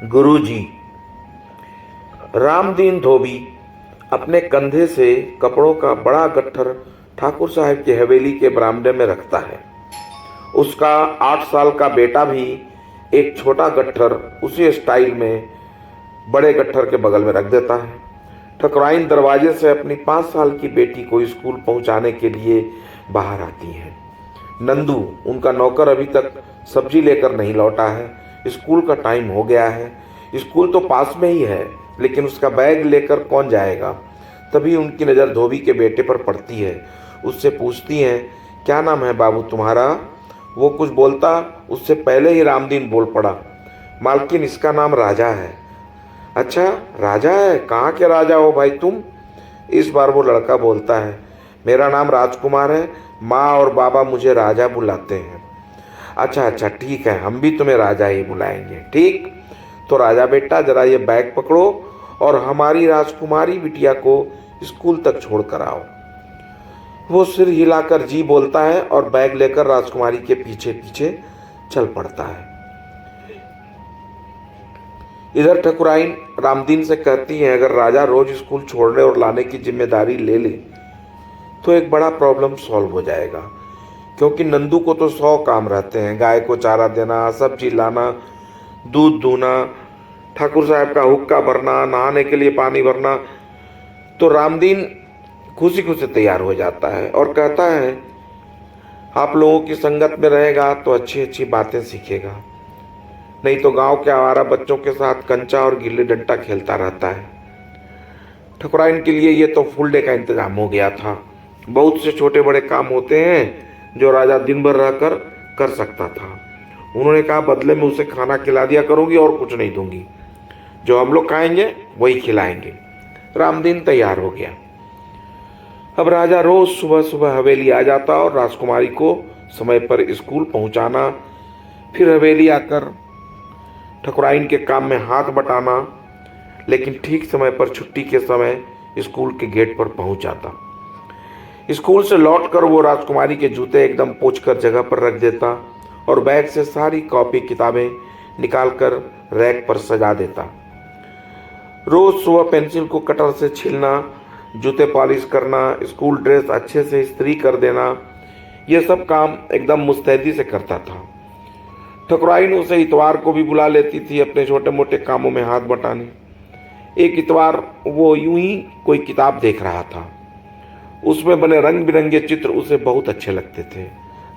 गुरुजी। रामदीन धोबी अपने कंधे से कपड़ों का बड़ा गट्ठर ठाकुर साहब की हवेली के बरामदे में रखता है। उसका 8 साल का बेटा भी एक छोटा गट्ठर उसी स्टाइल में बड़े गट्ठर के बगल में रख देता है। ठकुराइन दरवाजे से अपनी 5 साल की बेटी को स्कूल पहुंचाने के लिए बाहर आती है। नंदू, उनका नौकर, अभी तक सब्जी लेकर नहीं लौटा है। स्कूल का टाइम हो गया है। स्कूल तो पास में ही है, लेकिन उसका बैग लेकर कौन जाएगा। तभी उनकी नज़र धोबी के बेटे पर पड़ती है। उससे पूछती हैं, क्या नाम है बाबू तुम्हारा। वो कुछ बोलता उससे पहले ही रामदीन बोल पड़ा, मालकिन इसका नाम राजा है। अच्छा राजा है, कहाँ के राजा हो भाई तुम। इस बार वो लड़का बोलता है, मेरा नाम राजकुमार है, माँ और बाबा मुझे राजा बुलाते हैं। अच्छा अच्छा ठीक है, हम भी तुम्हें राजा ही बुलाएंगे। ठीक तो राजा बेटा, जरा ये बैग पकड़ो और हमारी राजकुमारी बिटिया को स्कूल तक छोड़ कर आओ। वो सिर हिलाकर जी बोलता है और बैग लेकर राजकुमारी के पीछे पीछे चल पड़ता है। इधर ठकुराइन रामदीन से कहती है, अगर राजा रोज स्कूल छोड़ने और लाने की जिम्मेदारी ले ले तो एक बड़ा प्रॉब्लम सॉल्व हो जाएगा, क्योंकि नंदू को तो 100 काम रहते हैं। गाय को चारा देना, सब्जी लाना, दूध दूना, ठाकुर साहब का हुक्का भरना, नहाने के लिए पानी भरना। तो रामदीन खुशी खुशी तैयार हो जाता है और कहता है, आप लोगों की संगत में रहेगा तो अच्छी अच्छी बातें सीखेगा, नहीं तो गांव के आवारा बच्चों के साथ कंचा और गिल्ली डंडा खेलता रहता है। ठकुराइन के लिए ये तो फुल डे का इंतजाम हो गया था। बहुत से छोटे बड़े काम होते हैं जो राजा दिन भर रहकर कर सकता था। उन्होंने कहा, बदले में उसे खाना खिला दिया करूंगी और कुछ नहीं दूंगी, जो हम लोग खाएंगे वही खिलाएंगे। रामदीन तैयार हो गया। अब राजा रोज सुबह सुबह हवेली आ जाता और राजकुमारी को समय पर स्कूल पहुंचाना, फिर हवेली आकर ठकुराइन के काम में हाथ बटाना, लेकिन ठीक समय पर छुट्टी के समय स्कूल के गेट पर पहुंच जाता। स्कूल से लौटकर वो राजकुमारी के जूते एकदम पोंछकर जगह पर रख देता और बैग से सारी कॉपी किताबें निकालकर रैक पर सजा देता। रोज सुबह पेंसिल को कटर से छीलना, जूते पॉलिश करना, स्कूल ड्रेस अच्छे से इस्त्री कर देना, ये सब काम एकदम मुस्तैदी से करता था। ठकुराइन उसे इतवार को भी बुला लेती थी अपने छोटे मोटे कामों में हाथ बटाने। एक इतवार वो यूं ही कोई किताब देख रहा था। उसमें बने रंग बिरंगे चित्र उसे बहुत अच्छे लगते थे।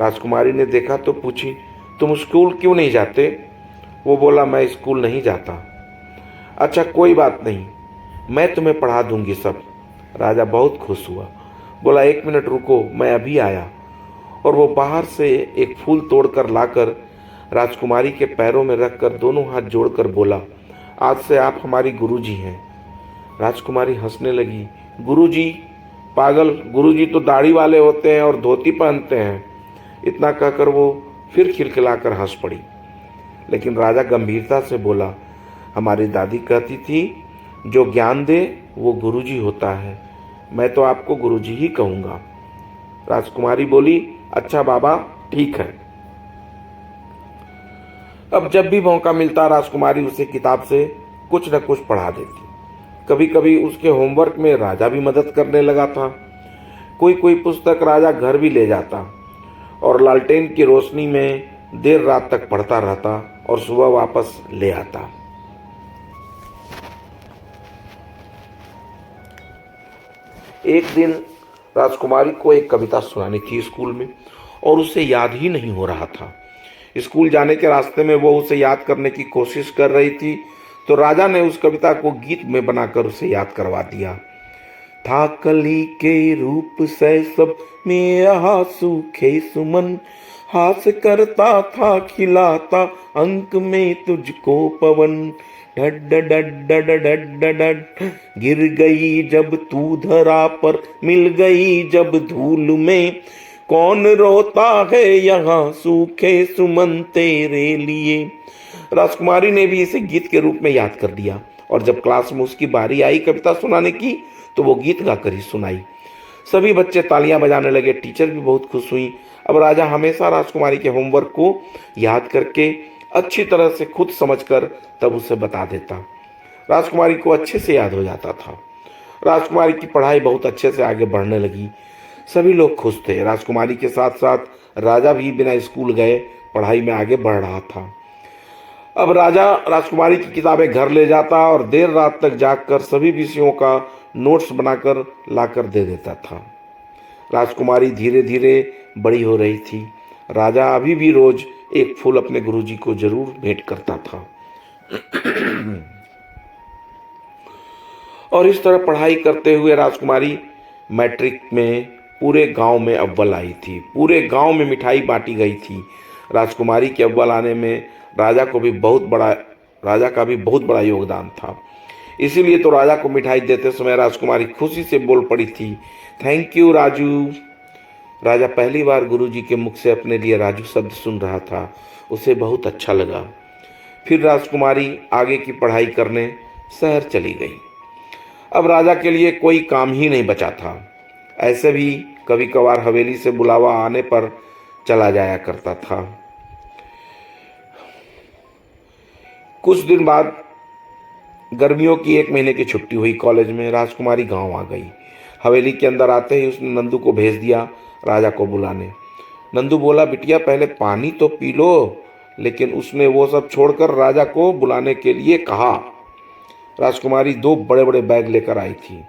राजकुमारी ने देखा तो पूछी, तुम स्कूल क्यों नहीं जाते। वो बोला, मैं स्कूल नहीं जाता। अच्छा कोई बात नहीं, मैं तुम्हें पढ़ा दूंगी सब। राजा बहुत खुश हुआ, बोला, 1 मिनट रुको, मैं अभी आया। और वो बाहर से एक फूल तोड़कर लाकर राजकुमारी के पैरों में रखकर दोनों हाथ जोड़कर बोला, आज से आप हमारी गुरुजी हैं। राजकुमारी हंसने लगी, गुरुजी? पागल, गुरुजी तो दाढ़ी वाले होते हैं और धोती पहनते हैं। इतना कहकर वो फिर खिलखिलाकर हंस पड़ी। लेकिन राजा गंभीरता से बोला, हमारी दादी कहती थी, जो ज्ञान दे वो गुरुजी होता है, मैं तो आपको गुरुजी ही कहूँगा। राजकुमारी बोली, अच्छा बाबा ठीक है। अब जब भी मौका मिलता राजकुमारी उसे किताब से कुछ न कुछ पढ़ा देती। कभी कभी उसके होमवर्क में राजा भी मदद करने लगा था। कोई कोई पुस्तक राजा घर भी ले जाता और लालटेन की रोशनी में देर रात तक पढ़ता रहता और सुबह वापस ले आता। एक दिन राजकुमारी को एक कविता सुनानी थी स्कूल में और उसे याद ही नहीं हो रहा था। स्कूल जाने के रास्ते में वो उसे याद करने की कोशिश कर रही थी तो राजा ने उस कविता को गीत में बनाकर उसे याद करवा दिया। था कली के रूप से सब में यहाँ सूखे सुमन, हास करता था खिलाता अंक में तुझको पवन। डड डड डड डड डड गिर गई जब तू धरा पर, मिल गई जब धूल में, कौन रोता है यहाँ सूखे सुमन तेरे लिए। राजकुमारी ने भी इसे गीत के रूप में याद कर दिया और जब क्लास में उसकी बारी आई कविता सुनाने की तो वो गीत गाकर ही सुनाई। सभी बच्चे तालियां बजाने लगे, टीचर भी बहुत खुश हुई। अब राजा हमेशा राजकुमारी के होमवर्क को याद करके अच्छी तरह से खुद समझकर तब उसे बता देता। राजकुमारी को अच्छे से याद हो जाता था। राजकुमारी की पढ़ाई बहुत अच्छे से आगे बढ़ने लगी। सभी लोग खुश थे। राजकुमारी के साथ साथ राजा भी बिना स्कूल गए पढ़ाई में आगे बढ़ रहा था। अब राजा राजकुमारी की किताबें घर ले जाता और देर रात तक जागकर सभी विषयों का नोट्स बनाकर लाकर दे देता था। राजकुमारी धीरे धीरे बड़ी हो रही थी। राजा अभी भी रोज एक फूल अपने गुरुजी को जरूर भेंट करता था। और इस तरह पढ़ाई करते हुए राजकुमारी मैट्रिक में पूरे गांव में अव्वल आई थी। पूरे गांव में मिठाई बांटी गई थी। राजकुमारी के अव्वल आने में राजा का भी बहुत बड़ा योगदान था। इसीलिए तो राजा को मिठाई देते समय राजकुमारी खुशी से बोल पड़ी थी, थैंक यू राजू। राजा पहली बार गुरुजी के मुख से अपने लिए राजू शब्द सुन रहा था। उसे बहुत अच्छा लगा। फिर राजकुमारी आगे की पढ़ाई करने शहर चली गई। अब राजा के लिए कोई काम ही नहीं बचा था। ऐसे भी कभी कभार हवेली से बुलावा आने पर चला जाया करता था। कुछ दिन बाद गर्मियों की 1 महीने की छुट्टी हुई। कॉलेज में राजकुमारी गांव आ गई। हवेली के अंदर आते ही उसने नंदू को भेज दिया राजा को बुलाने। नंदू बोला, बिटिया पहले पानी तो पी लो। लेकिन उसने वो सब छोड़कर राजा को बुलाने के लिए कहा। राजकुमारी 2 बड़े बड़े बैग लेकर आई थी।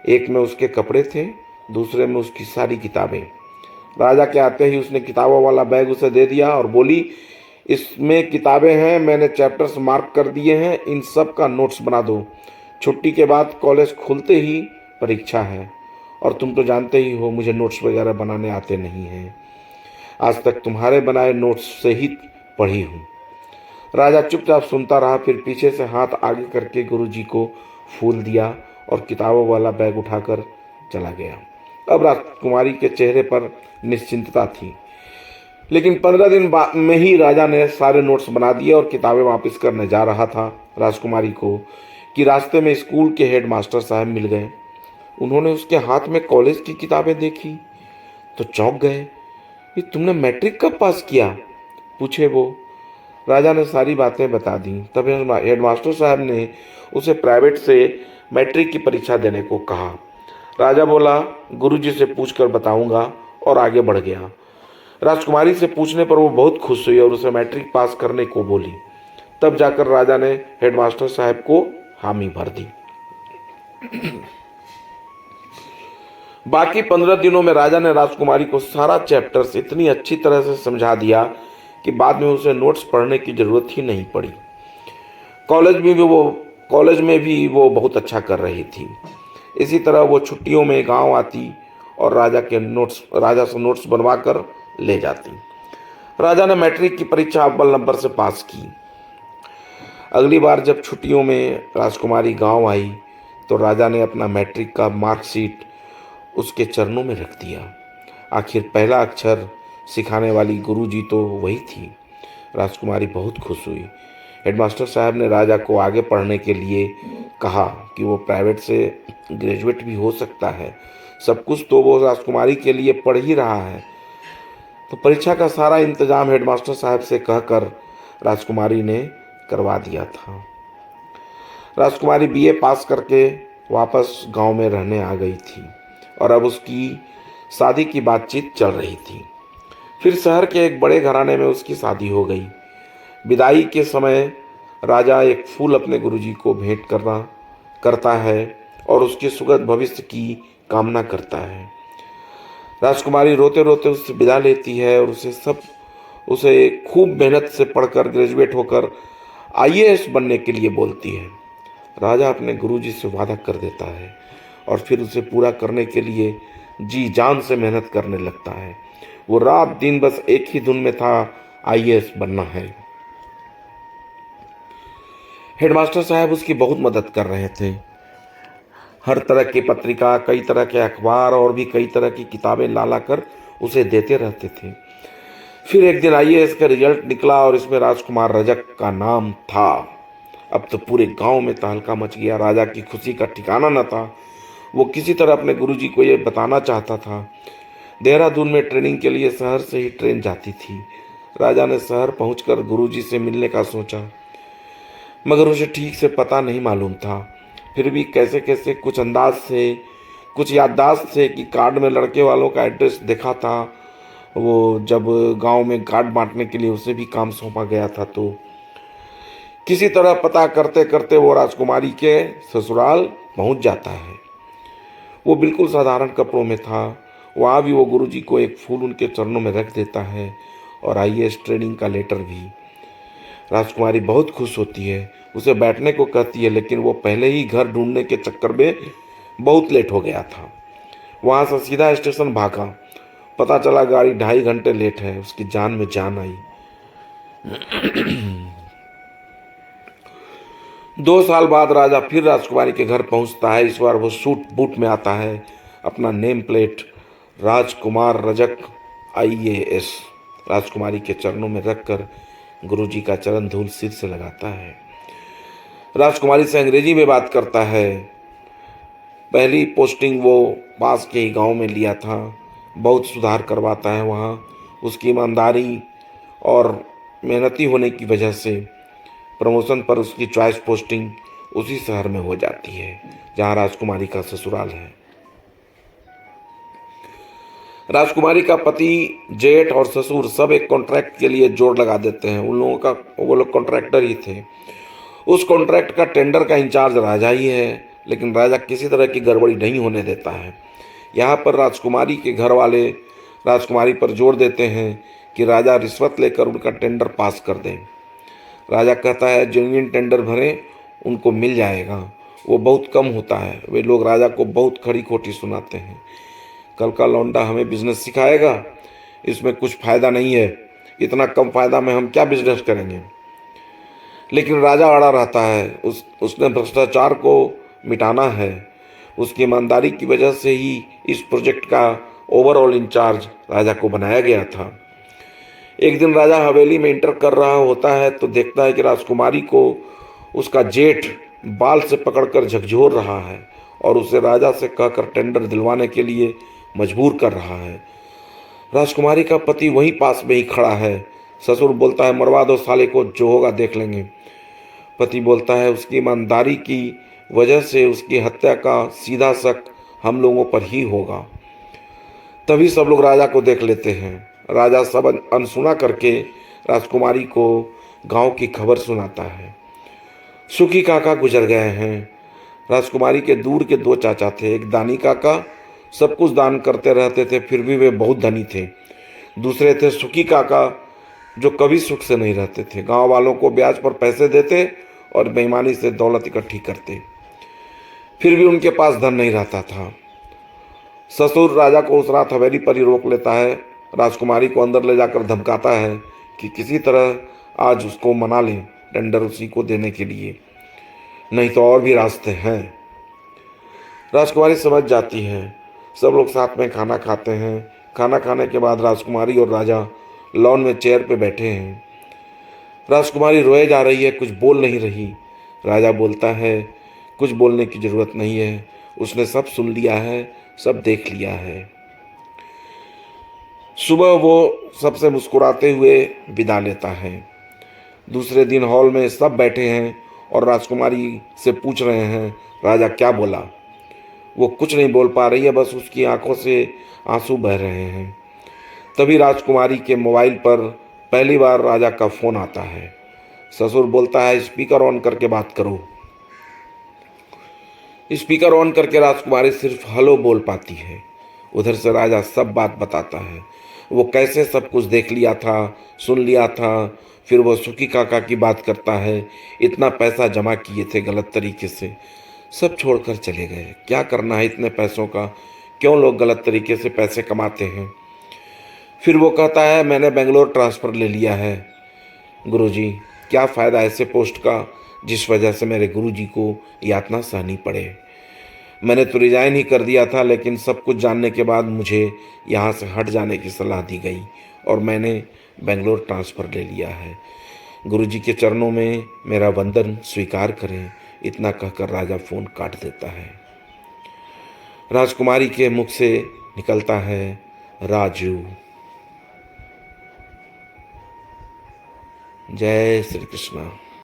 एक में उसके कपड़े थे, दूसरे में उसकी सारी किताबें। राजा के आते ही उसने किताबों वाला बैग उसे दे दिया और बोली, इसमें किताबें हैं, मैंने चैप्टर्स मार्क कर दिए हैं, इन सब का नोट्स बना दो। छुट्टी के बाद कॉलेज खुलते ही परीक्षा है और तुम तो जानते ही हो मुझे नोट्स वगैरह बनाने आते नहीं हैं। आज तक तुम्हारे बनाए नोट्स से ही पढ़ी हूँ। राजा चुपचाप सुनता रहा। फिर पीछे से हाथ आगे करके गुरुजी को फूल दिया और किताबों वाला बैग उठाकर चला गया। अब राजकुमारी के चेहरे पर निश्चिंतता थी। लेकिन 15 दिन बाद में ही राजा ने सारे नोट्स बना दिए और किताबें वापस करने जा रहा था राजकुमारी को कि रास्ते में स्कूल के हेडमास्टर साहब मिल गए। उन्होंने उसके हाथ में कॉलेज की किताबें देखी तो चौंक गए। ये तुमने मैट्रिक कब पास किया? पूछे वो। राजा ने सारी बातें बता दी। तब हेडमास्टर साहब ने उसे प्राइवेट से मैट्रिक की परीक्षा देने को कहा। राजा बोला, गुरुजी से पूछकर बताऊंगा, और आगे बढ़ गया। राजकुमारी से पूछने पर वो बहुत खुश हुई और उसे मैट्रिक पास करने को बोली। तब जाकर राजा ने हेडमास्टर साहब को हामी भर दी। बाकी 15 दिनों में राजा ने राजकुमारी को सारा चैप्टर्स इतनी अच्छी तरह से समझा दिया कि बाद में उसे नोट्स पढ़ने की जरूरत ही नहीं पड़ी। कॉलेज में भी वो बहुत अच्छा कर रही थी। इसी तरह वो छुट्टियों में गांव आती और राजा से नोट्स बनवा कर ले जाती। राजा ने मैट्रिक की परीक्षा अव्वल नंबर से पास की। अगली बार जब छुट्टियों में राजकुमारी गांव आई तो राजा ने अपना मैट्रिक का मार्कशीट उसके चरणों में रख दिया। आखिर पहला अक्षर सिखाने वाली गुरुजी तो वही थी। राजकुमारी बहुत खुश हुई। हेडमास्टर साहब ने राजा को आगे पढ़ने के लिए कहा कि वो प्राइवेट से ग्रेजुएट भी हो सकता है। सब कुछ तो वो राजकुमारी के लिए पढ़ ही रहा है। तो परीक्षा का सारा इंतजाम हेडमास्टर साहब से कहकर राजकुमारी ने करवा दिया था। राजकुमारी बीए पास करके वापस गांव में रहने आ गई थी और अब उसकी शादी की बातचीत चल रही थी। फिर शहर के एक बड़े घराने में उसकी शादी हो गई। विदाई के समय राजा एक फूल अपने गुरुजी को भेंट करता है और उसके सुखद भविष्य की कामना करता है। राजकुमारी रोते रोते उससे विदा लेती है और उसे खूब मेहनत से पढ़कर ग्रेजुएट होकर आईएएस बनने के लिए बोलती है। राजा अपने गुरुजी से वादा कर देता है और फिर उसे पूरा करने के लिए जी जान से मेहनत करने लगता है। वो रात दिन बस एक ही धुन में था, आईएएस बनना है। हेडमास्टर साहब उसकी बहुत मदद कर रहे थे। हर तरह की पत्रिका, कई तरह के अखबार और भी कई तरह की किताबें ला कर उसे देते रहते थे। फिर एक दिन आईएएस का रिजल्ट निकला और इसमें राजकुमार रजक का नाम था। अब तो पूरे गांव में तहलका मच गया। राजा की खुशी का ठिकाना न था। वो किसी तरह अपने गुरुजी को ये बताना चाहता था। देहरादून में ट्रेनिंग के लिए शहर से ही ट्रेन जाती थी। राजा ने शहर पहुंचकर गुरुजी से मिलने का सोचा, मगर उसे ठीक से पता नहीं मालूम था। फिर भी कैसे कैसे कुछ अंदाज से, कुछ याददाश्त से कि कार्ड में लड़के वालों का एड्रेस देखा था। वो जब गांव में कार्ड बांटने के लिए उसे भी काम सौंपा गया था, तो किसी तरह पता करते करते वो राजकुमारी के ससुराल पहुंच जाता है। वो बिल्कुल साधारण कपड़ों में था। वहाँ भी वो गुरुजी को एक फूल उनके चरणों में रख देता है और आईएएस ट्रेनिंग का लेटर भी। राजकुमारी बहुत खुश होती है, उसे बैठने को कहती है, लेकिन वो पहले ही घर ढूंढने के चक्कर में बहुत लेट हो गया था। वहाँ से सीधा स्टेशन भागा। पता चला गाड़ी 2.5 घंटे लेट है। उसकी जान में जान आई। 2 साल बाद राजा फिर राजकुमारी के घर पहुंचता है। इस बार वो सूट बूट में आता है। अपना नेम प्लेट राजकुमार रजक आईएएस राजकुमारी के चरणों में रखकर गुरुजी का चरण धूल सिर से लगाता है। राजकुमारी से अंग्रेजी में बात करता है। पहली पोस्टिंग वो पास के ही गांव में लिया था। बहुत सुधार करवाता है वहाँ। उसकी ईमानदारी और मेहनती होने की वजह से प्रमोशन पर उसकी चॉइस पोस्टिंग उसी शहर में हो जाती है जहाँ राजकुमारी का ससुराल है। राजकुमारी का पति, जेठ और ससुर सब एक कॉन्ट्रैक्ट के लिए जोर लगा देते हैं। वो लोग कॉन्ट्रैक्टर ही थे। उस कॉन्ट्रैक्ट का टेंडर का इंचार्ज राजा ही है, लेकिन राजा किसी तरह की गड़बड़ी नहीं होने देता है। यहाँ पर राजकुमारी के घर वाले राजकुमारी पर जोर देते हैं कि राजा रिश्वत लेकर उनका टेंडर पास कर दें। राजा कहता है जेन्युइन टेंडर भरें, उनको मिल जाएगा। वो बहुत कम होता है। वे लोग राजा को बहुत खरी खोटी सुनाते हैं। कल का लौंडा हमें बिजनेस सिखाएगा, इसमें कुछ फ़ायदा नहीं है, इतना कम फ़ायदा में हम क्या बिजनेस करेंगे। लेकिन राजा अड़ा रहता है। उसने भ्रष्टाचार को मिटाना है। उसकी ईमानदारी की वजह से ही इस प्रोजेक्ट का ओवरऑल इंचार्ज राजा को बनाया गया था। एक दिन राजा हवेली में इंटर कर रहा होता है तो देखता है कि राजकुमारी को उसका जेठ बाल से पकड़कर झकझोर रहा है और उसे राजा से कहकर टेंडर दिलवाने के लिए मजबूर कर रहा है। राजकुमारी का पति वहीं पास में ही खड़ा है। ससुर बोलता है मरवा दो साले को, जो होगा देख लेंगे। पति बोलता है उसकी ईमानदारी की वजह से उसकी हत्या का सीधा शक हम लोगों पर ही होगा। तभी सब लोग राजा को देख लेते हैं। राजा सब अनसुना करके राजकुमारी को गांव की खबर सुनाता है। सुखी काका गुजर गए हैं। राजकुमारी के दूर के 2 चाचा थे। एक दानी काका, सब कुछ दान करते रहते थे, फिर भी वे बहुत धनी थे। दूसरे थे सुखी काका, जो कभी सुख से नहीं रहते थे। गांव वालों को ब्याज पर पैसे देते और बेईमानी से दौलत इकट्ठी करते, फिर भी उनके पास धन नहीं रहता था। ससुर राजा को उस रात हवेली पर ही रोक लेता है। राजकुमारी को अंदर ले जाकर धमकाता है कि किसी तरह आज उसको मना लें टेंडर उसी को देने के लिए, नहीं तो और भी रास्ते हैं। राजकुमारी समझ जाती है। सब लोग साथ में खाना खाते हैं। खाना खाने के बाद राजकुमारी और राजा लॉन में चेयर पे बैठे हैं। राजकुमारी रोए जा रही है, कुछ बोल नहीं रही। राजा बोलता है कुछ बोलने की ज़रूरत नहीं है, उसने सब सुन लिया है, सब देख लिया है। सुबह वो सबसे मुस्कुराते हुए विदा लेता है। दूसरे दिन हॉल में सब बैठे हैं और राजकुमारी से पूछ रहे हैं राजा क्या बोला। वो कुछ नहीं बोल पा रही है, बस उसकी आंखों से आंसू बह रहे हैं। तभी राजकुमारी के मोबाइल पर पहली बार राजा का फ़ोन आता है। ससुर बोलता है स्पीकर ऑन करके बात करो। स्पीकर ऑन करके राजकुमारी सिर्फ हेलो बोल पाती है। उधर से राजा सब बात बताता है, वो कैसे सब कुछ देख लिया था, सुन लिया था। फिर वो सुखी काका की बात करता है, इतना पैसा जमा किए थे गलत तरीके से, सब छोड़कर चले गए। क्या करना है इतने पैसों का, क्यों लोग गलत तरीके से पैसे कमाते हैं। फिर वो कहता है मैंने बेंगलोर ट्रांसफ़र ले लिया है। गुरुजी, क्या फ़ायदा ऐसे पोस्ट का जिस वजह से मेरे गुरुजी को यातना सहनी पड़े। मैंने तो रिजाइन ही कर दिया था, लेकिन सब कुछ जानने के बाद मुझे यहाँ से हट जाने की सलाह दी गई और मैंने बेंगलोर ट्रांसफ़र ले लिया है। गुरुजी के चरणों में मेरा वंदन स्वीकार करें। इतना कहकर राजा फ़ोन काट देता है। राजकुमारी के मुख से निकलता है राजू। जय श्री कृष्ण।